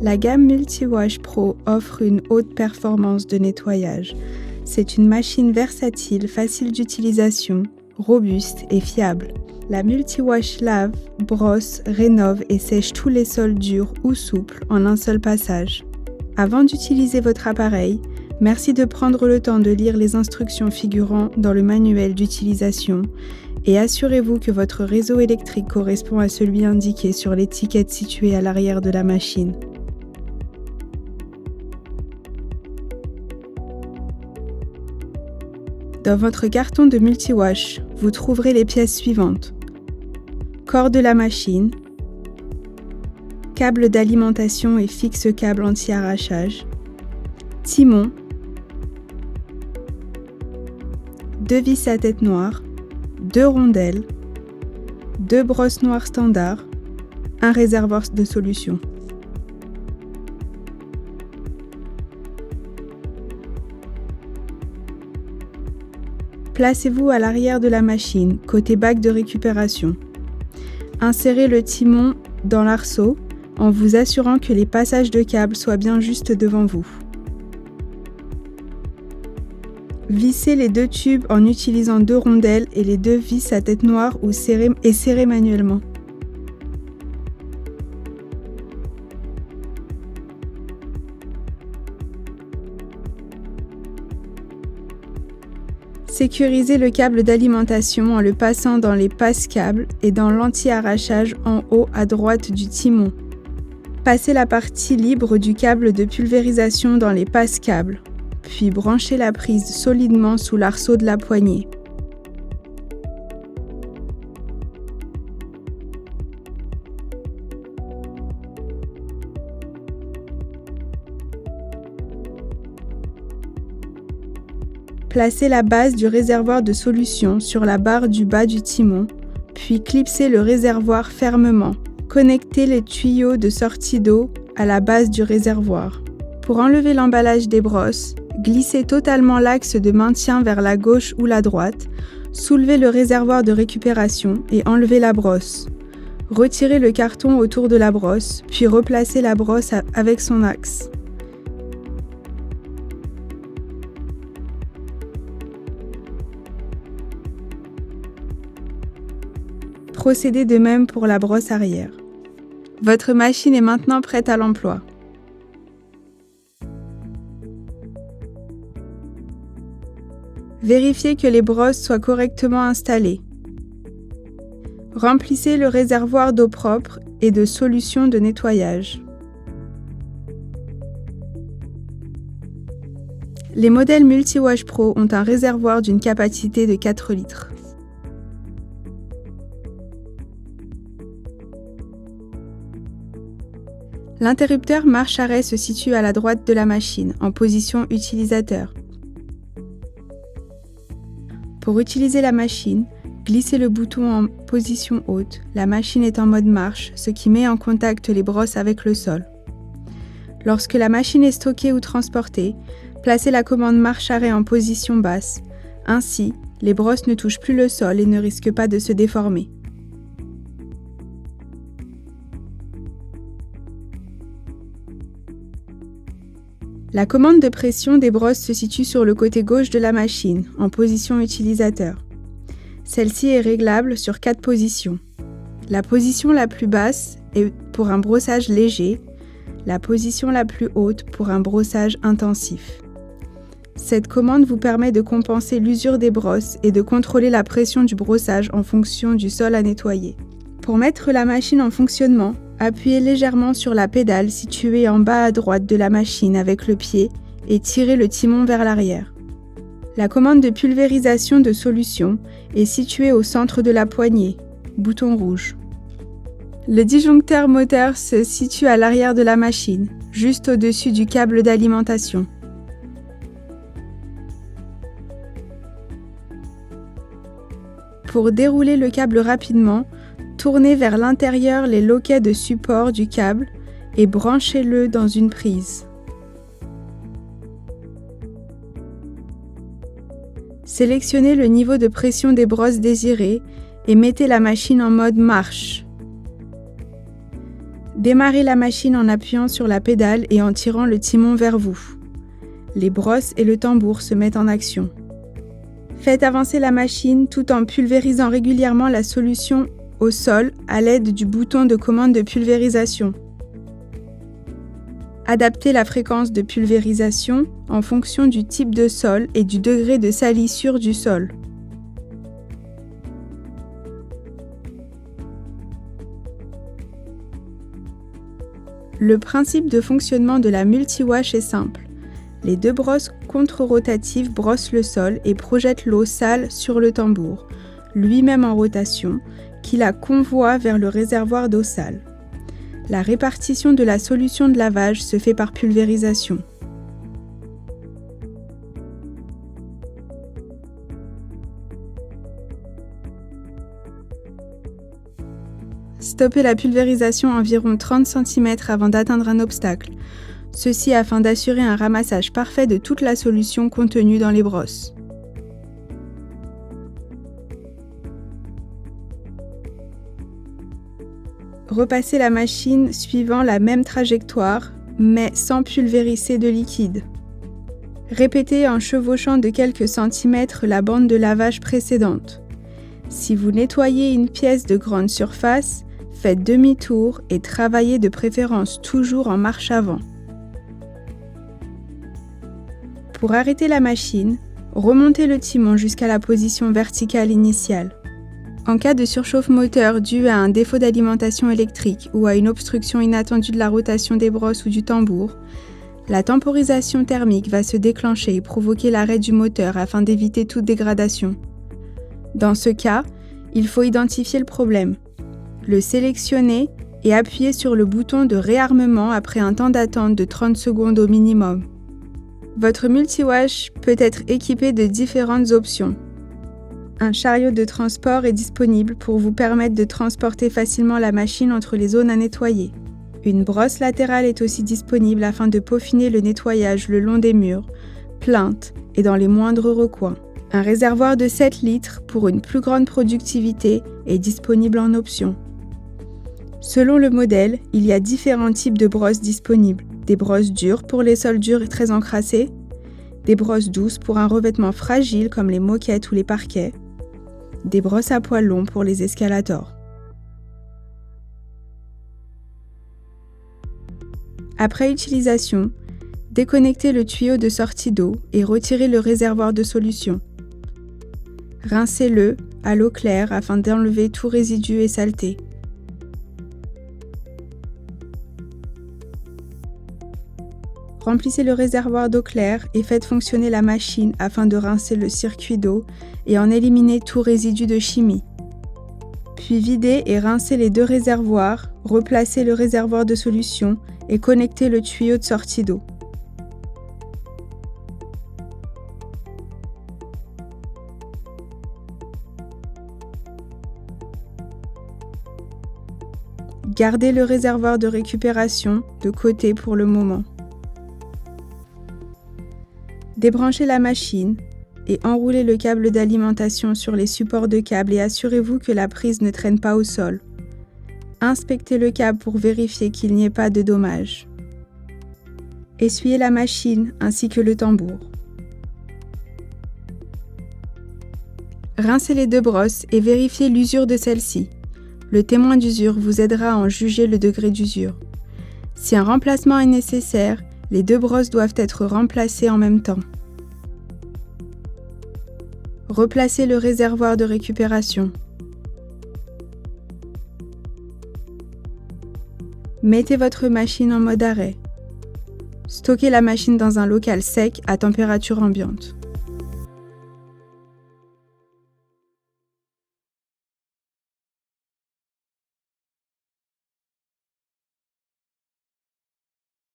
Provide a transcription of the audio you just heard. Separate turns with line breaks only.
La gamme Multiwash Pro offre une haute performance de nettoyage. C'est une machine versatile, facile d'utilisation, robuste et fiable. La Multiwash lave, brosse, rénove et sèche tous les sols durs ou souples en un seul passage. Avant d'utiliser votre appareil, merci de prendre le temps de lire les instructions figurant dans le manuel d'utilisation et assurez-vous que votre réseau électrique correspond à celui indiqué sur l'étiquette située à l'arrière de la machine. Dans votre carton de Multiwash, vous trouverez les pièces suivantes. Corps de la machine, câble d'alimentation et fixe câble anti-arrachage, timon, 2 vis à tête noire, 2 rondelles, 2 brosses noires standard, un réservoir de solution. Placez-vous à l'arrière de la machine, côté bac de récupération. Insérez le timon dans l'arceau en vous assurant que les passages de câbles soient bien juste devant vous. Vissez les 2 tubes en utilisant 2 rondelles et les 2 vis à tête noire ou serrez manuellement. Sécurisez le câble d'alimentation en le passant dans les passes-câbles et dans l'anti-arrachage en haut à droite du timon. Passez la partie libre du câble de pulvérisation dans les passes-câbles, puis branchez la prise solidement sous l'arceau de la poignée. Placez la base du réservoir de solution sur la barre du bas du timon, puis clipsez le réservoir fermement. Connectez les tuyaux de sortie d'eau à la base du réservoir. Pour enlever l'emballage des brosses, glissez totalement l'axe de maintien vers la gauche ou la droite, soulevez le réservoir de récupération et enlevez la brosse. Retirez le carton autour de la brosse, puis replacez la brosse avec son axe. Procédez de même pour la brosse arrière. Votre machine est maintenant prête à l'emploi. Vérifiez que les brosses soient correctement installées. Remplissez le réservoir d'eau propre et de solution de nettoyage. Les modèles Multiwash Pro ont un réservoir d'une capacité de 4 litres. L'interrupteur marche-arrêt se situe à la droite de la machine, en position utilisateur. Pour utiliser la machine, glissez le bouton en position haute. La machine est en mode marche, ce qui met en contact les brosses avec le sol. Lorsque la machine est stockée ou transportée, placez la commande marche-arrêt en position basse. Ainsi, les brosses ne touchent plus le sol et ne risquent pas de se déformer. La commande de pression des brosses se situe sur le côté gauche de la machine, en position utilisateur. Celle-ci est réglable sur 4 positions. La position la plus basse est pour un brossage léger, la position la plus haute pour un brossage intensif. Cette commande vous permet de compenser l'usure des brosses et de contrôler la pression du brossage en fonction du sol à nettoyer. Pour mettre la machine en fonctionnement, appuyez légèrement sur la pédale située en bas à droite de la machine avec le pied et tirez le timon vers l'arrière. La commande de pulvérisation de solution est située au centre de la poignée, bouton rouge. Le disjoncteur moteur se situe à l'arrière de la machine, juste au-dessus du câble d'alimentation. Pour dérouler le câble rapidement, tournez vers l'intérieur les loquets de support du câble et branchez-le dans une prise. Sélectionnez le niveau de pression des brosses désiré et mettez la machine en mode marche. Démarrez la machine en appuyant sur la pédale et en tirant le timon vers vous. Les brosses et le tambour se mettent en action. Faites avancer la machine tout en pulvérisant régulièrement la solution au sol à l'aide du bouton de commande de pulvérisation. Adaptez la fréquence de pulvérisation en fonction du type de sol et du degré de salissure du sol. Le principe de fonctionnement de la multi-wash est simple. Les deux brosses contre-rotatives brossent le sol et projettent l'eau sale sur le tambour, lui-même en rotation, qui la convoie vers le réservoir d'eau sale. La répartition de la solution de lavage se fait par pulvérisation. Stoppez la pulvérisation environ 30 cm avant d'atteindre un obstacle, ceci afin d'assurer un ramassage parfait de toute la solution contenue dans les brosses. Repassez la machine suivant la même trajectoire, mais sans pulvériser de liquide. Répétez en chevauchant de quelques centimètres la bande de lavage précédente. Si vous nettoyez une pièce de grande surface, faites demi-tour et travaillez de préférence toujours en marche avant. Pour arrêter la machine, remontez le timon jusqu'à la position verticale initiale. En cas de surchauffe moteur due à un défaut d'alimentation électrique ou à une obstruction inattendue de la rotation des brosses ou du tambour, la temporisation thermique va se déclencher et provoquer l'arrêt du moteur afin d'éviter toute dégradation. Dans ce cas, il faut identifier le problème, le sélectionner et appuyer sur le bouton de réarmement après un temps d'attente de 30 secondes au minimum. Votre multi-wash peut être équipé de différentes options. Un chariot de transport est disponible pour vous permettre de transporter facilement la machine entre les zones à nettoyer. Une brosse latérale est aussi disponible afin de peaufiner le nettoyage le long des murs, plinthes et dans les moindres recoins. Un réservoir de 7 litres pour une plus grande productivité est disponible en option. Selon le modèle, il y a différents types de brosses disponibles. Des brosses dures pour les sols durs et très encrassés, des brosses douces pour un revêtement fragile comme les moquettes ou les parquets, des brosses à poils longs pour les escalators. Après utilisation, déconnectez le tuyau de sortie d'eau et retirez le réservoir de solution. Rincez-le à l'eau claire afin d'enlever tout résidu et saleté. Remplissez le réservoir d'eau claire et faites fonctionner la machine afin de rincer le circuit d'eau et en éliminer tout résidu de chimie. Puis videz et rincez les deux réservoirs, replacez le réservoir de solution et connectez le tuyau de sortie d'eau. Gardez le réservoir de récupération de côté pour le moment. Débranchez la machine et enroulez le câble d'alimentation sur les supports de câble et assurez-vous que la prise ne traîne pas au sol. Inspectez le câble pour vérifier qu'il n'y ait pas de dommages. Essuyez la machine ainsi que le tambour. Rincez les deux brosses et vérifiez l'usure de celle-ci. Le témoin d'usure vous aidera à en juger le degré d'usure. Si un remplacement est nécessaire, les deux brosses doivent être remplacées en même temps. Replacez le réservoir de récupération. Mettez votre machine en mode arrêt. Stockez la machine dans un local sec à température ambiante.